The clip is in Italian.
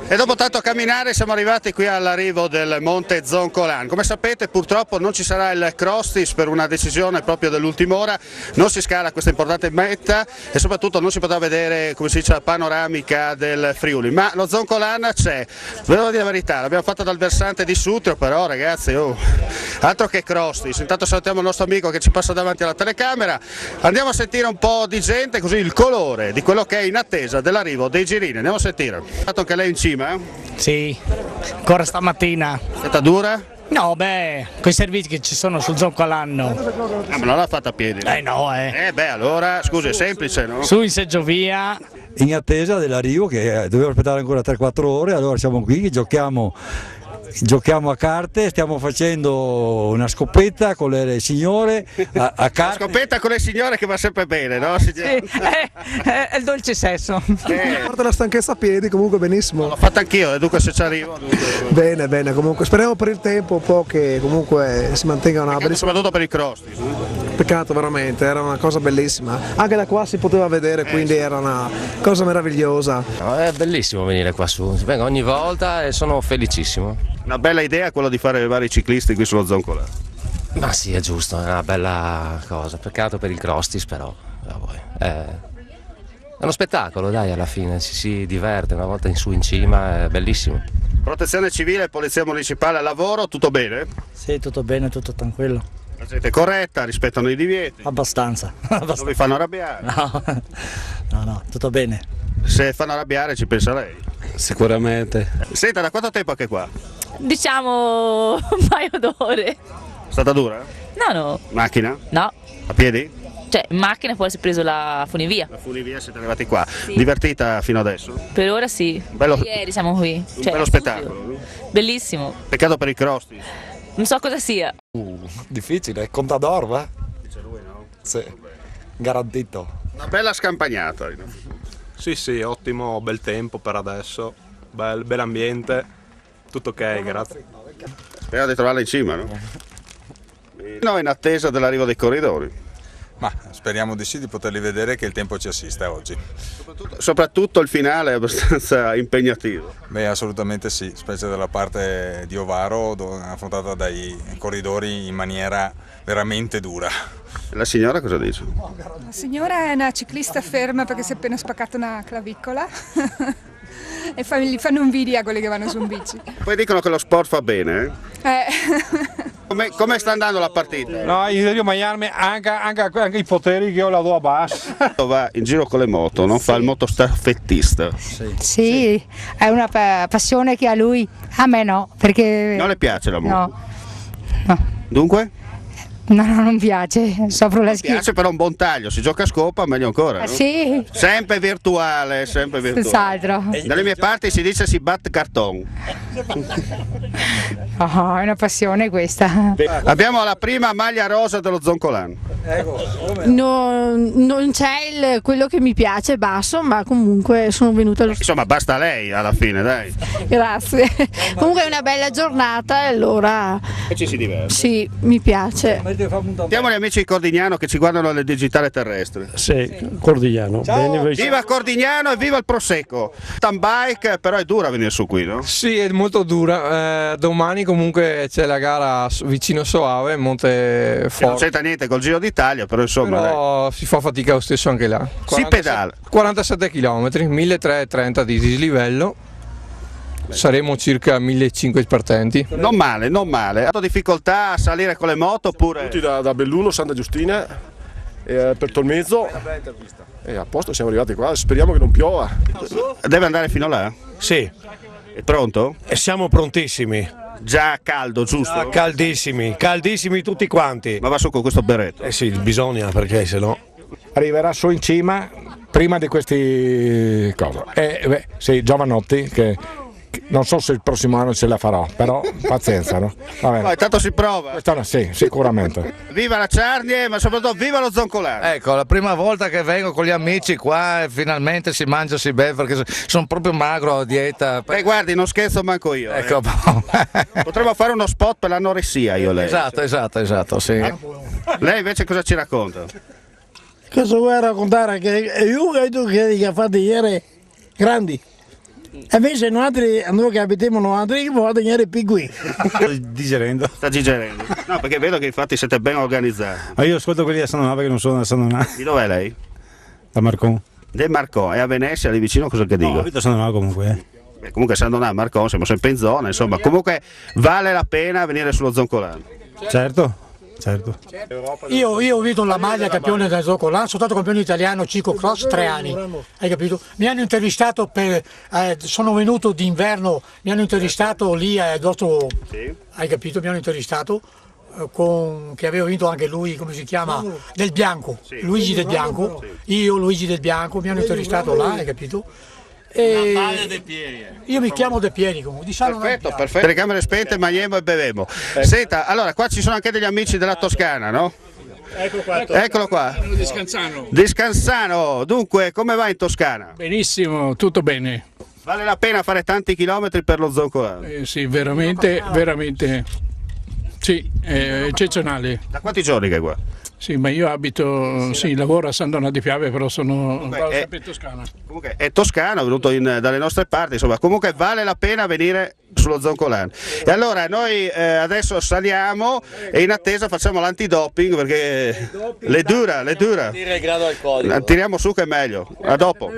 E dopo tanto camminare siamo arrivati qui all'arrivo del Monte Zoncolan. Come sapete purtroppo non ci sarà il Crostis per una decisione proprio dell'ultima ora, non si scala questa importante meta e soprattutto non si potrà vedere, come si dice, la panoramica del Friuli, ma lo Zoncolan c'è. Ve lo dico la verità, l'abbiamo fatto dal versante di Sutrio, però ragazzi, altro che Crostis. Intanto salutiamo il nostro amico che ci passa davanti alla telecamera, andiamo a sentire un po' di gente, così il colore di quello che è in attesa dell'arrivo dei girini. Andiamo a sentire. Fatto anche lei in cima? Sì, ancora stamattina. È stata dura? No, beh, quei servizi che ci sono sul Zoncolan. Ah, ma non l'ha fatta a piedi? No. Beh, allora, scusi, è semplice, no? Su in seggiovia. In attesa dell'arrivo, che doveva aspettare ancora 3-4 ore, allora siamo qui, giochiamo a carte, stiamo facendo una scoppetta con le signore a carte. La scoppetta con le signore che va sempre bene, no? Sì, è il dolce sesso. A parte la stanchezza a piedi, comunque benissimo. L'ho fatta anch'io, e dunque se ci arrivo. Bene, comunque speriamo per il tempo un po' che comunque si mantenga una bellissima. Soprattutto per i crosti. Peccato veramente, era una cosa bellissima. Anche da qua si poteva vedere, quindi era una cosa meravigliosa. No, è bellissimo venire qua su, vengo ogni volta e sono felicissimo. Una bella idea quello di fare i vari ciclisti qui sullo Zoncolan. Ma sì, è giusto, è una bella cosa, peccato per il Crostis però, è uno spettacolo, dai, alla fine si diverte una volta in su in cima, è bellissimo. Protezione civile, polizia municipale, lavoro, tutto bene? Sì, tutto bene, tutto tranquillo. La gente è corretta, rispettano i divieti? Abbastanza. Non vi fanno arrabbiare? No, tutto bene. Se fanno arrabbiare ci pensa lei? Sicuramente. Senta, da quanto tempo è che qua? Diciamo un paio d'ore. È stata dura? No. Macchina? No. A piedi? Cioè, in macchina poi si è preso la funivia. La funivia, siete arrivati qua. Sì. Divertita fino adesso? Per ora sì. Bello- Ieri siamo qui. Un Cioè, bello spettacolo. No? Bellissimo. Peccato per i crosti. Non so cosa sia. Difficile, Contador, va? Dice lui, no? Sì, garantito. Una bella scampagnata. Sì, ottimo, bel tempo per adesso, bel ambiente, tutto ok, grazie. Speriamo di trovarla in cima, no? No, in attesa dell'arrivo dei corridori. Ma speriamo di sì, di poterli vedere, che il tempo ci assista oggi. Soprattutto il finale è abbastanza impegnativo. Beh, assolutamente sì, specie dalla parte di Ovaro, affrontata dai corridori in maniera veramente dura. La signora cosa dice? La signora è una ciclista ferma perché si è appena spaccata una clavicola e gli fanno invidia a quelli che vanno su un bici. Poi dicono che lo sport fa bene. Come sta andando la partita? No, io devo mangiarmi anche i poteri che ho la do a basso. Va in giro con le moto, non fa il motostaffettista. Sì, è una passione che ha lui, a me no, perché... Non le piace la moto? No. Dunque? No, non piace, soffro la schiena. Piace però un buon taglio, si gioca a scopa meglio ancora, no? Sì. Sempre virtuale, sempre virtuale. Senz'altro. Dalle mie parti si dice si batte carton. Oh, è una passione questa. Abbiamo la prima maglia rosa dello Zoncolan. No, non c'è quello che mi piace basso, ma comunque sono venuta lo stesso. Insomma, basta lei alla fine, dai. Grazie. Comunque è una bella giornata e allora E ci si diverte. sì, mi piace. Salutiamo gli amici di Cordignano che ci guardano alle digitale terrestre. Sì, Cordigliano. Bene, Viva Cordignano e viva il Prosecco. Tan bike, però è dura venire su qui, no? Sì, è molto dura. Domani comunque c'è la gara vicino Soave, Monte Non Forte. c'entra niente col Giro d'Italia, però insomma. Però si fa fatica lo stesso anche là. Si pedala. 47 km, 1330 di dislivello. Saremo circa 1500 partenti. Non male, non male. Ha difficoltà a salire con le moto oppure? Tutti da Belluno, Santa Giustina, per Tolmezzo. E a posto siamo arrivati qua, speriamo che non piova. Deve andare fino là? Sì. È pronto? E siamo prontissimi. Già caldo, giusto? Ah, caldissimi tutti quanti. Ma va su con questo berretto? Eh sì, bisogna, perché se no arriverà su in cima prima di questi cose. Sì, Giovanotti che non so se il prossimo anno ce la farò, però pazienza, no? Va bene. No, intanto si prova. Quest'anno sì, sicuramente. Viva la Ciarnie, ma soprattutto viva lo Zoncolan. Ecco, la prima volta che vengo con gli amici qua e finalmente si mangia, si beve, perché sono proprio magro a dieta. Guardi, non scherzo manco io. Ecco, Potremmo fare uno spot per l'anoressia, io e lei. Esatto, sì. Lei invece cosa ci racconta? Cosa vuoi raccontare? Che io e tu che hai fatto ieri grandi. E invece noi che abitiamo altri, vogliamo venire più qui. Sto digerendo. Sta digerendo. No, perché vedo che infatti siete ben organizzati. Ma io ascolto quelli da San Donato perché non sono da San Donato. Di dov'è lei? Da Marcon. Del Marcon, e a Venezia lì vicino cosa che dico? No, abito a San Donato comunque. Comunque San Donato, Marcon, siamo sempre in zona, insomma, comunque vale la pena venire sullo Zoncolano. Certo. Certo. Io ho vinto la maglia campione del Zoncolano, sono stato campione italiano ciclocross 3 anni, hai capito? Mi hanno intervistato sono venuto d'inverno, mi hanno intervistato lì hai capito? Mi hanno intervistato che avevo vinto anche lui, come si chiama? Del Bianco, Luigi Del Bianco, io Luigi Del Bianco, mi hanno intervistato là, hai capito? Io mi chiamo De Pieri comunque, di Sano. Perfetto. Telecamere spente, mangiamo e bevemo. Senta, allora qua ci sono anche degli amici della Toscana, no? Eccolo qua. Di Scansano. Di Scansano, dunque come va in Toscana? Benissimo, tutto bene. Vale la pena fare tanti chilometri per lo Zoncolano? Sì, veramente, sì, è eccezionale. Da quanti giorni che è qua? Sì, ma io abito, lavoro a San Donato di Piave, però vado sempre in Toscana. Comunque è toscano, è venuto dalle nostre parti, insomma, comunque vale la pena venire sullo Zoncolano. E allora noi adesso saliamo e in attesa facciamo l'antidoping perché le dura. Tira il grado alcolico. Tiriamo su che è meglio. A dopo.